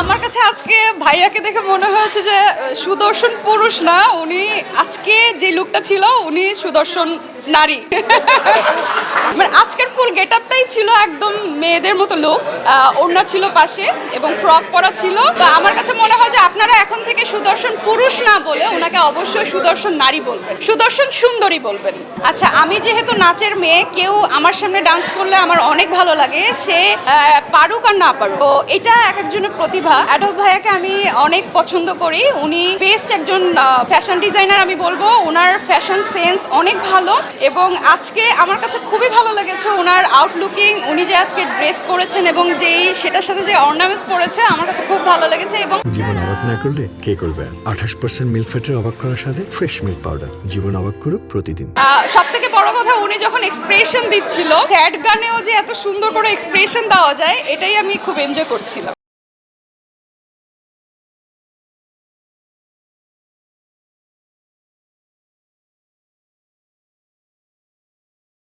আমার কাছে আজকে ভাইয়াকে দেখে মনে হয়েছে যে সুদর্শন পুরুষ না, উনি আজকে যে লুকটা ছিল উনি সুদর্শন নারী। মানে আজকের ফুল গেট আপটাই ছিল একদম মেয়েদের মতো লুক। ওড়না ছিল পাশে এবং ফ্রক পরা ছিল। তো আমার কাছে মনে হয় যে আপনারা এখন থেকে সুদর্শন পুরুষ না বলে ওনাকে অবশ্যই সুদর্শন নারী বলবেন, সুদর্শন সুন্দরী বলবেন। আচ্ছা, আমি যেহেতু নাচের মেয়ে, কেউ আমার সামনে ডান্স করলে আমার অনেক ভালো লাগে, সে পারুক আর না পারুক। তো এটা এক একজনের প্রতিভা। অ্যাডল্ট ভাইয়াকে আমি অনেক পছন্দ করি, উনি বেস্ট একজন ফ্যাশন ডিজাইনার আমি বলবো। ওনার ফ্যাশন সেন্স অনেক ভালো এবং আজকে আমার কাছে খুবই ভালো লেগেছে ওনার আউটলুকিং। উনি যে আজকে ড্রেস করেছেন এবং যেই সেটার সাথে যে অর্নামেন্টস পরেছে আমার কাছে খুব ভালো লেগেছে। এবং জীবন অবাক না করলে কে করবে? 28% মিল্ক ফ্যাটের অবাক করার সাথে ফ্রেশ মিল্ক পাউডার। জীবন অবাক করুক প্রতিদিন। সব থেকে বড় কথা, উনি যখন এক্সপ্রেশন দিচ্ছিল, স্যাড গানেও যে এত সুন্দর করে এক্সপ্রেশন দেওয়া যায়, এটাই আমি খুব এনজয় করছিলাম।